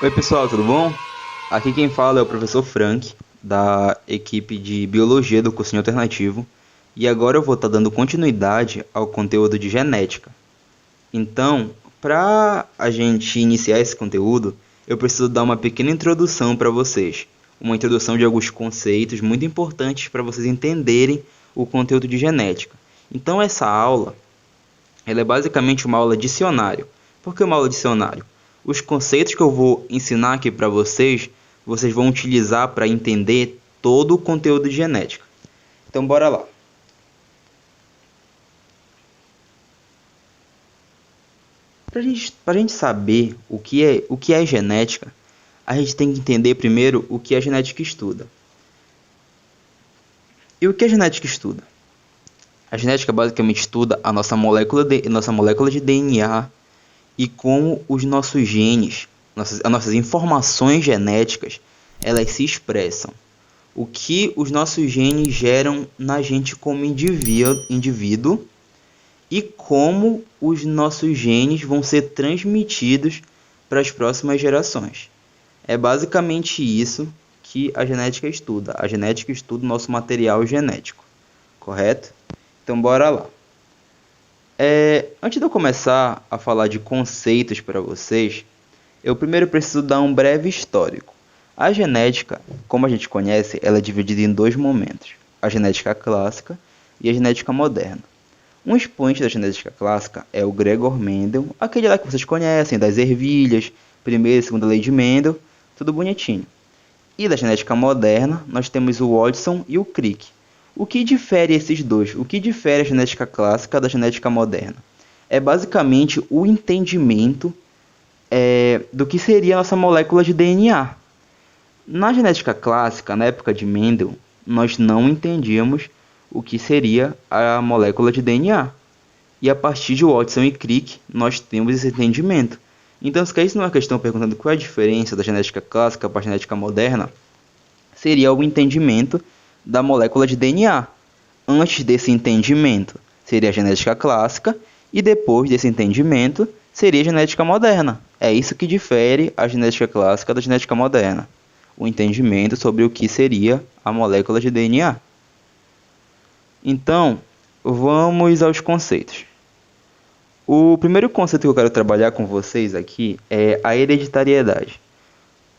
Oi pessoal, tudo bom? Aqui quem fala é o professor Frank, da equipe de Biologia do cursinho alternativo, e agora eu vou estar dando continuidade ao conteúdo de genética. Então, para a gente iniciar esse conteúdo, eu preciso dar uma pequena introdução para vocês, uma introdução de alguns conceitos muito importantes para vocês entenderem o conteúdo de genética. Então, essa aula ela é basicamente uma aula dicionário. Por que uma aula dicionário? Os conceitos que eu vou ensinar aqui para vocês, vocês vão utilizar para entender todo o conteúdo de genética. Então, bora lá. Para a gente saber o que é genética, a gente tem que entender primeiro o que a genética estuda. E o que a genética estuda? A genética basicamente estuda a nossa molécula de DNA e como os nossos genes, as nossas informações genéticas, elas se expressam. O que os nossos genes geram na gente como indivíduo e como os nossos genes vão ser transmitidos para as próximas gerações. É basicamente isso que a genética estuda. A genética estuda o nosso material genético, correto? Então bora lá. Antes de eu começar a falar de conceitos para vocês, eu primeiro preciso dar um breve histórico. A genética, como a gente conhece, ela é dividida em dois momentos: a genética clássica e a genética moderna. Um expoente da genética clássica é o Gregor Mendel, aquele lá que vocês conhecem, das ervilhas, primeira e segunda lei de Mendel, tudo bonitinho. E da genética moderna, nós temos o Watson e o Crick. O que difere esses dois? O que difere a genética clássica da genética moderna? É basicamente o entendimento do que seria a nossa molécula de DNA. Na genética clássica, na época de Mendel, nós não entendíamos o que seria a molécula de DNA. E a partir de Watson e Crick, nós temos esse entendimento. Então, se caísse numa questão perguntando qual é a diferença da genética clássica para a genética moderna, seria o entendimento da molécula de DNA. Antes desse entendimento, seria a genética clássica, e depois desse entendimento, seria a genética moderna. É isso que difere a genética clássica da genética moderna: o entendimento sobre o que seria a molécula de DNA. Então, vamos aos conceitos. O primeiro conceito que eu quero trabalhar com vocês aqui é a hereditariedade.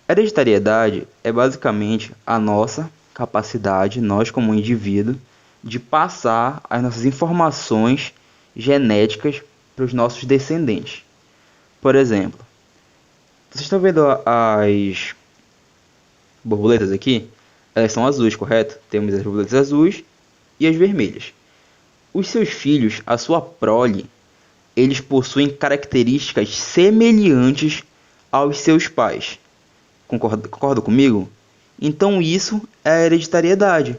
A hereditariedade é basicamente a nossa capacidade, nós como indivíduo, de passar as nossas informações genéticas para os nossos descendentes. Por exemplo, vocês estão vendo as borboletas aqui? Elas são azuis, correto? Temos as borboletas azuis e as vermelhas. Os seus filhos, a sua prole, eles possuem características semelhantes aos seus pais. Concorda comigo? Então isso é a hereditariedade.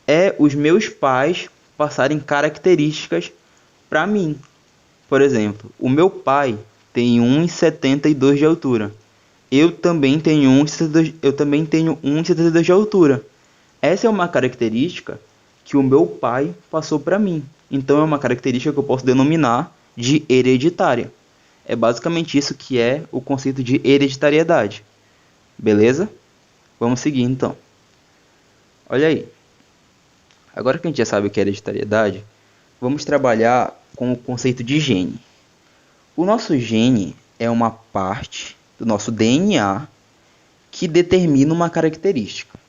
É os meus pais passarem características para mim. Por exemplo, o meu pai tem 1,72 de altura. Eu também tenho 1,72 de altura. Essa é uma característica que o meu pai passou para mim. Então é uma característica que eu posso denominar de hereditária. É basicamente isso que é o conceito de hereditariedade. Beleza? Vamos seguir então. Olha aí. Agora que a gente já sabe o que é hereditariedade, vamos trabalhar com o conceito de gene. O nosso gene é uma parte do nosso DNA que determina uma característica.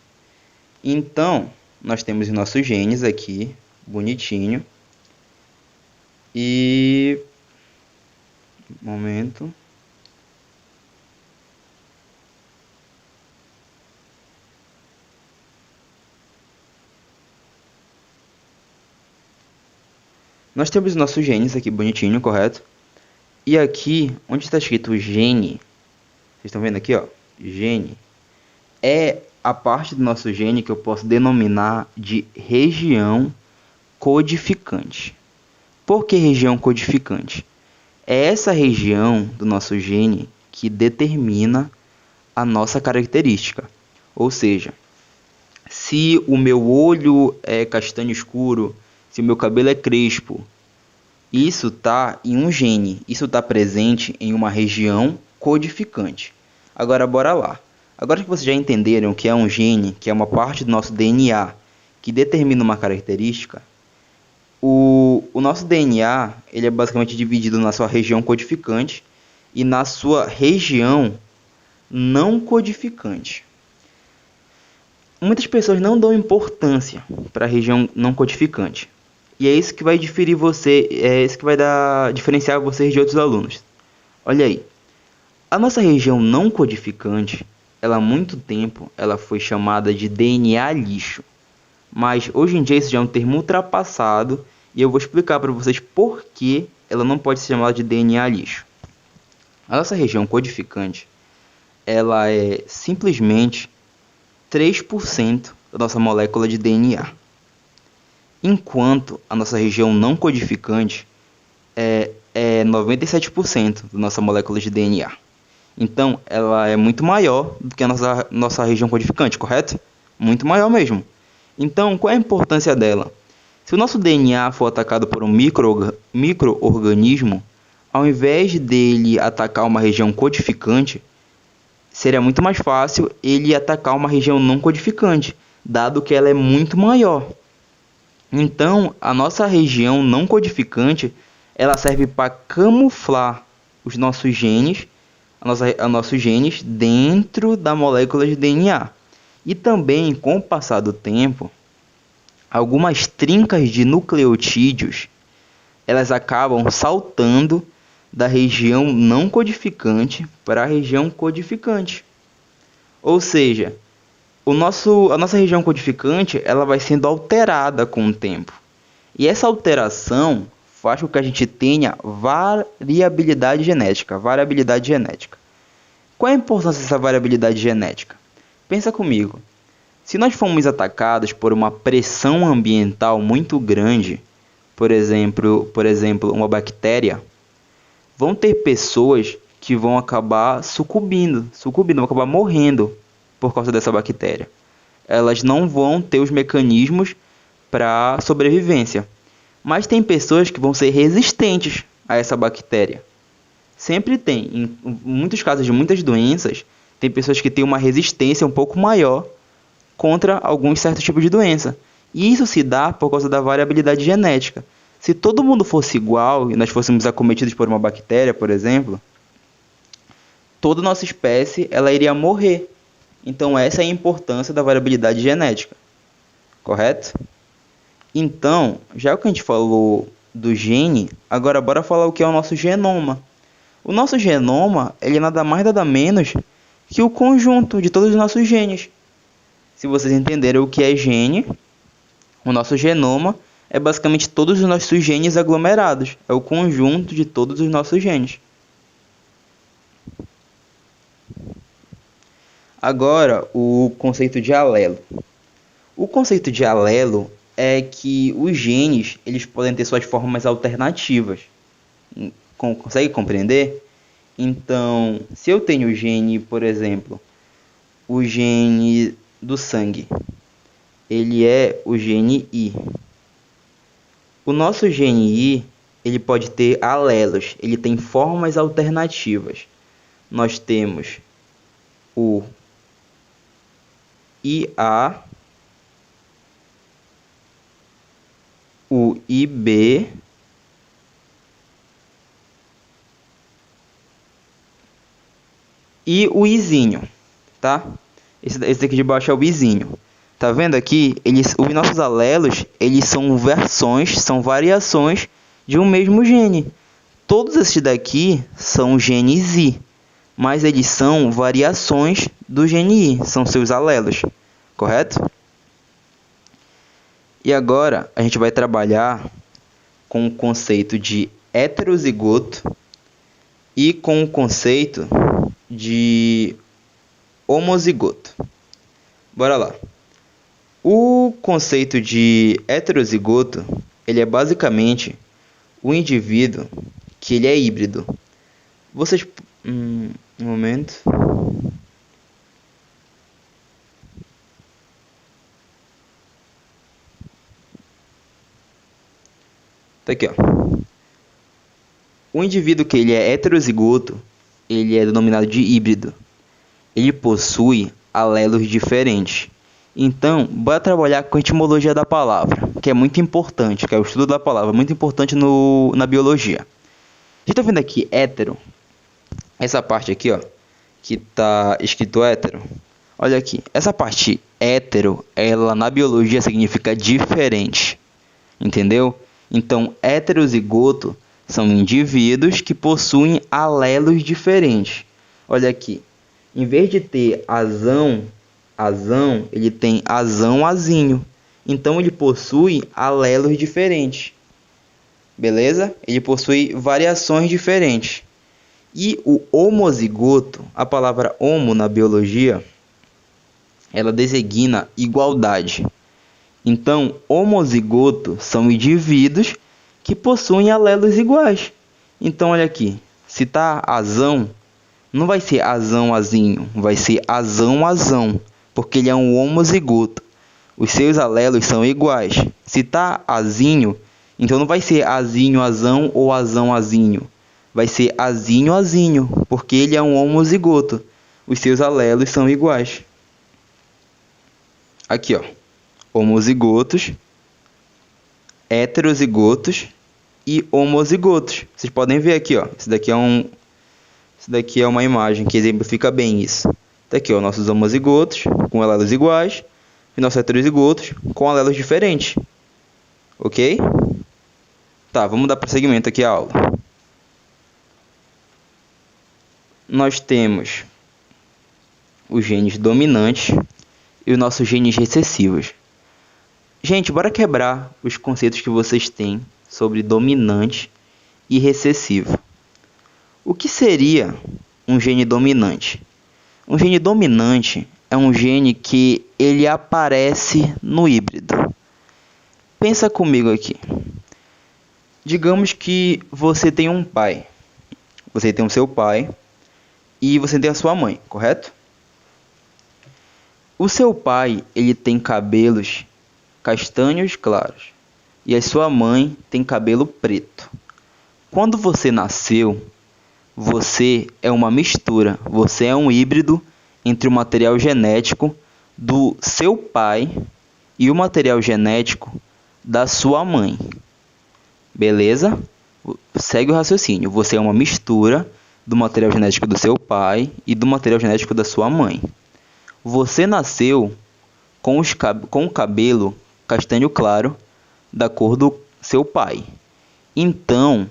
Então, nós temos os nossos genes aqui, bonitinho. E... momento. Nós temos os nossos genes aqui bonitinho, correto? E aqui, onde está escrito gene, vocês estão vendo aqui, ó, gene, é a parte do nosso gene que eu posso denominar de região codificante. Por que região codificante? É essa região do nosso gene que determina a nossa característica. Ou seja, se o meu olho é castanho escuro, se o meu cabelo é crespo, isso está em um gene, isso está presente em uma região codificante. Agora bora lá. Agora que vocês já entenderam que é um gene, que é uma parte do nosso DNA que determina uma característica, o nosso DNA ele é basicamente dividido na sua região codificante e na sua região não codificante. Muitas pessoas não dão importância para a região não codificante. E é isso que vai diferenciar vocês de outros alunos. Olha aí. A nossa região não codificante, ela há muito tempo, ela foi chamada de DNA lixo. Mas hoje em dia isso já é um termo ultrapassado e eu vou explicar para vocês por que ela não pode ser chamada de DNA lixo. A nossa região codificante, ela é simplesmente 3% da nossa molécula de DNA. Enquanto a nossa região não codificante é 97% da nossa molécula de DNA. Então, ela é muito maior do que a nossa região codificante, correto? Muito maior mesmo. Então, qual é a importância dela? Se o nosso DNA for atacado por um micro-organismo, ao invés dele atacar uma região codificante, seria muito mais fácil ele atacar uma região não codificante, dado que ela é muito maior. Então, a nossa região não codificante, ela serve para camuflar os nossos genes, nossos genes dentro da molécula de DNA. E também, com o passar do tempo, algumas trincas de nucleotídeos, elas acabam saltando da região não codificante para a região codificante. Ou seja, a nossa região codificante ela vai sendo alterada com o tempo. E essa alteração faz com que a gente tenha variabilidade genética. Qual é a importância dessa variabilidade genética? Pensa comigo. Se nós formos atacados por uma pressão ambiental muito grande, por exemplo, uma bactéria, vão ter pessoas que vão acabar sucumbindo, vão acabar morrendo por causa dessa bactéria. Elas não vão ter os mecanismos para sobrevivência. Mas tem pessoas que vão ser resistentes a essa bactéria. Sempre tem. Em muitos casos de muitas doenças, tem pessoas que têm uma resistência um pouco maior contra alguns certos tipos de doença. E isso se dá por causa da variabilidade genética. Se todo mundo fosse igual e nós fôssemos acometidos por uma bactéria, por exemplo, toda nossa espécie ela iria morrer. Então essa é a importância da variabilidade genética. Correto? Então, já que a gente falou do gene, agora bora falar o que é o nosso genoma. O nosso genoma, ele é nada mais nada menos que o conjunto de todos os nossos genes. Se vocês entenderem o que é gene, o nosso genoma é basicamente todos os nossos genes aglomerados. É o conjunto de todos os nossos genes. Agora, o conceito de alelo. O conceito de alelo é que os genes eles podem ter suas formas alternativas. Consegue compreender? Então, se eu tenho o gene, por exemplo, o gene do sangue, ele é o gene I. O nosso gene I, ele pode ter alelos, ele tem formas alternativas. Nós temos o IA, o IB, e o Izinho, tá? Esse daqui de baixo é o Izinho. Tá vendo aqui? Os nossos alelos, eles são variações de um mesmo gene. Todos esses daqui são genes I, mas eles são variações do gene I, são seus alelos, correto? E agora a gente vai trabalhar com o conceito de heterozigoto e com o conceito de homozigoto. Bora lá. O conceito de heterozigoto, ele é basicamente o indivíduo que ele é híbrido. Vocês... um momento... Tá aqui, ó. O indivíduo que ele é heterozigoto, ele é denominado de híbrido. ele possui alelos diferentes. Então, bora trabalhar com a etimologia da palavra, que é muito importante, que é o estudo da palavra, muito importante na biologia. Vocês estão vendo aqui hétero? Essa parte aqui, ó, que tá escrito hétero. Olha aqui, essa parte hétero, ela na biologia significa diferente, entendeu? Então, heterozigoto são indivíduos que possuem alelos diferentes. Olha aqui, em vez de ter azão, ele tem azão-azinho. Então, ele possui alelos diferentes. Beleza? Ele possui variações diferentes. E o homozigoto, a palavra homo na biologia, ela designa igualdade. Então, homozigoto são indivíduos que possuem alelos iguais. Então, olha aqui, se tá azão, não vai ser azão-azinho, vai ser azão-azão, porque ele é um homozigoto. Os seus alelos são iguais. Se tá azinho, então não vai ser azinho-azão ou azão-azinho. Vai ser azinho-azinho, porque ele é um homozigoto. Os seus alelos são iguais. Aqui, ó. Homozigotos, heterozigotos e homozigotos. Vocês podem ver aqui, ó. Isso daqui é uma imagem que exemplifica bem isso. Tá aqui, ó, nossos homozigotos com alelos iguais e nossos heterozigotos com alelos diferentes. Ok? Tá, vamos dar prosseguimento aqui à aula. Nós temos os genes dominantes e os nossos genes recessivos. Gente, bora quebrar os conceitos que vocês têm sobre dominante e recessivo. O que seria um gene dominante? Um gene dominante é um gene que ele aparece no híbrido. Pensa comigo aqui. Digamos que você tem um pai. Você tem o seu pai e você tem a sua mãe, correto? O seu pai, ele tem cabelos castanhos claros e a sua mãe tem cabelo preto. Quando você nasceu, você é uma mistura, você é um híbrido entre o material genético do seu pai e o material genético da sua mãe. Beleza? Segue o raciocínio. Você é uma mistura do material genético do seu pai e do material genético da sua mãe. Você nasceu com o cabelo castanho claro da cor do seu pai. Então,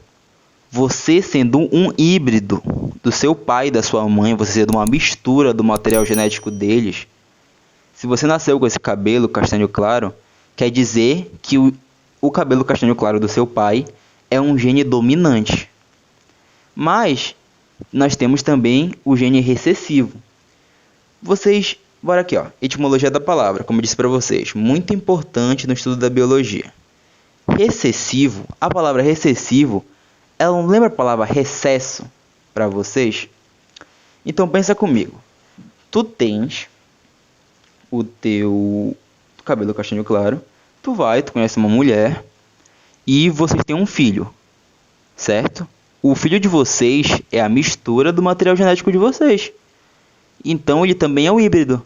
você sendo um híbrido do seu pai e da sua mãe, você sendo uma mistura do material genético deles, se você nasceu com esse cabelo castanho claro, quer dizer que o cabelo castanho claro do seu pai é um gene dominante. Mas nós temos também o gene recessivo. Bora aqui, ó, etimologia da palavra, como eu disse para vocês, muito importante no estudo da biologia. Recessivo, a palavra recessivo, ela não lembra a palavra recesso para vocês? Então pensa comigo. Tu tens o teu cabelo castanho claro, tu conhece uma mulher e vocês têm um filho, certo? O filho de vocês é a mistura do material genético de vocês. Então ele também é um híbrido.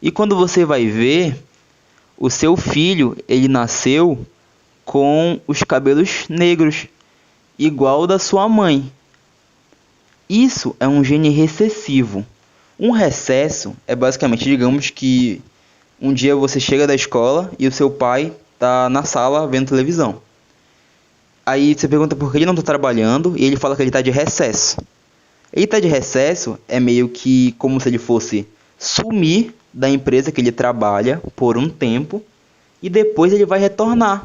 E quando você vai ver, o seu filho, ele nasceu com os cabelos negros, igual ao da sua mãe. Isso é um gene recessivo. Um recesso é basicamente, digamos que um dia você chega da escola e o seu pai está na sala vendo televisão. Aí você pergunta por que ele não está trabalhando e ele fala que ele está de recesso. Ele está de recesso é meio que como se ele fosse sumir da empresa que ele trabalha por um tempo e depois ele vai retornar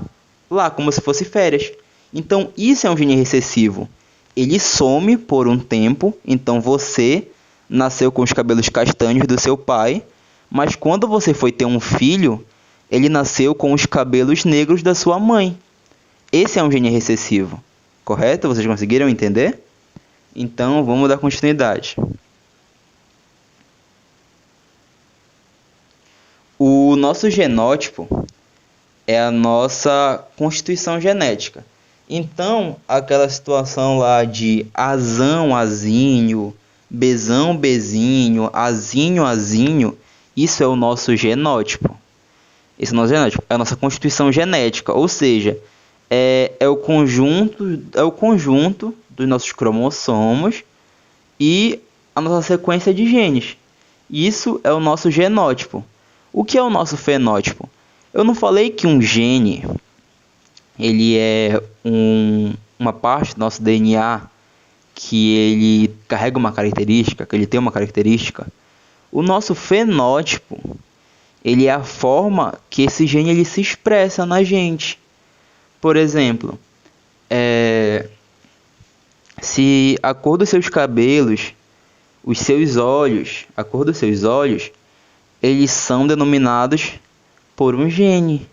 lá como se fosse férias. Então isso é um gene recessivo. Ele some por um tempo, então você nasceu com os cabelos castanhos do seu pai, mas quando você foi ter um filho, ele nasceu com os cabelos negros da sua mãe. Esse é um gene recessivo, correto? Vocês conseguiram entender? Então vamos dar continuidade. O nosso genótipo é a nossa constituição genética. Então, aquela situação lá de azão, azinho, Bzão, Bzinho, Azinho, Azinho, isso é o nosso genótipo. Esse é o nosso genótipo, é a nossa constituição genética, ou seja, é o conjunto dos nossos cromossomos e a nossa sequência de genes. Isso é o nosso genótipo. O que é o nosso fenótipo? Eu não falei que um gene ele é uma parte do nosso DNA que ele carrega uma característica, que ele tem uma característica. O nosso fenótipo, ele é a forma que esse gene ele se expressa na gente. Por exemplo, se a cor dos seus cabelos, os seus olhos, a cor dos seus olhos, eles são denominados por um gene.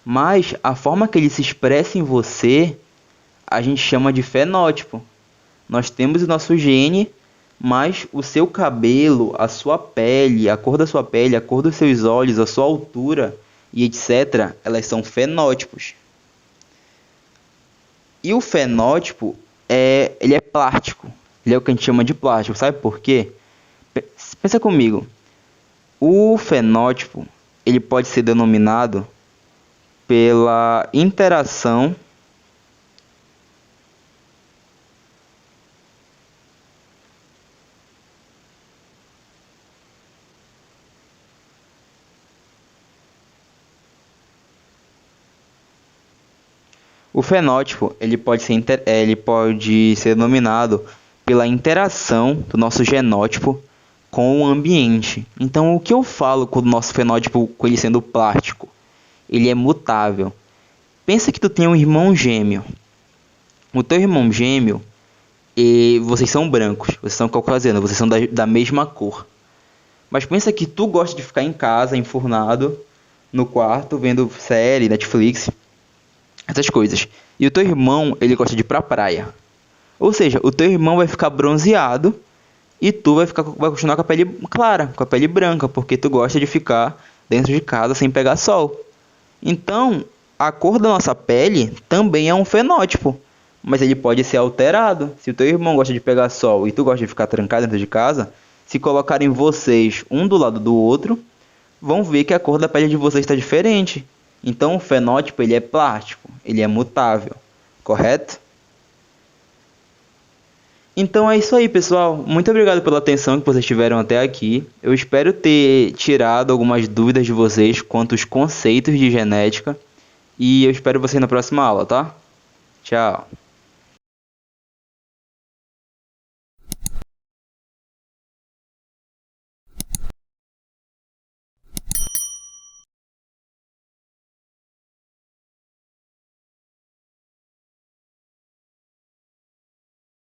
Mas a forma que ele se expressa em você, a gente chama de fenótipo. Nós temos o nosso gene, mas o seu cabelo, a sua pele, a cor da sua pele, a cor dos seus olhos, a sua altura e etc., elas são fenótipos. E o fenótipo, ele é plástico. Ele é o que a gente chama de plástico. Sabe por quê? Pensa comigo. O fenótipo, ele pode ser denominado pela interação O fenótipo ele pode ser denominado pela interação do nosso genótipo com o ambiente. Então, o que eu falo com o nosso fenótipo, com ele sendo plástico? Ele é mutável. Pensa que tu tem um irmão gêmeo. O teu irmão gêmeo, e vocês são brancos, vocês são caucasianos, vocês são da mesma cor. Mas pensa que tu gosta de ficar em casa, enfurnado, no quarto, vendo série, Netflix, essas coisas. E o teu irmão, ele gosta de ir pra praia. Ou seja, o teu irmão vai ficar bronzeado e tu vai continuar com a pele clara, com a pele branca, porque tu gosta de ficar dentro de casa sem pegar sol. Então, a cor da nossa pele também é um fenótipo, mas ele pode ser alterado. Se o teu irmão gosta de pegar sol e tu gosta de ficar trancado dentro de casa, se colocarem vocês um do lado do outro, vão ver que a cor da pele de vocês está diferente. Então, o fenótipo ele é plástico, ele é mutável, correto? Então é isso aí, pessoal. Muito obrigado pela atenção que vocês tiveram até aqui. Eu espero ter tirado algumas dúvidas de vocês quanto aos conceitos de genética. E eu espero vocês na próxima aula, tá? Tchau.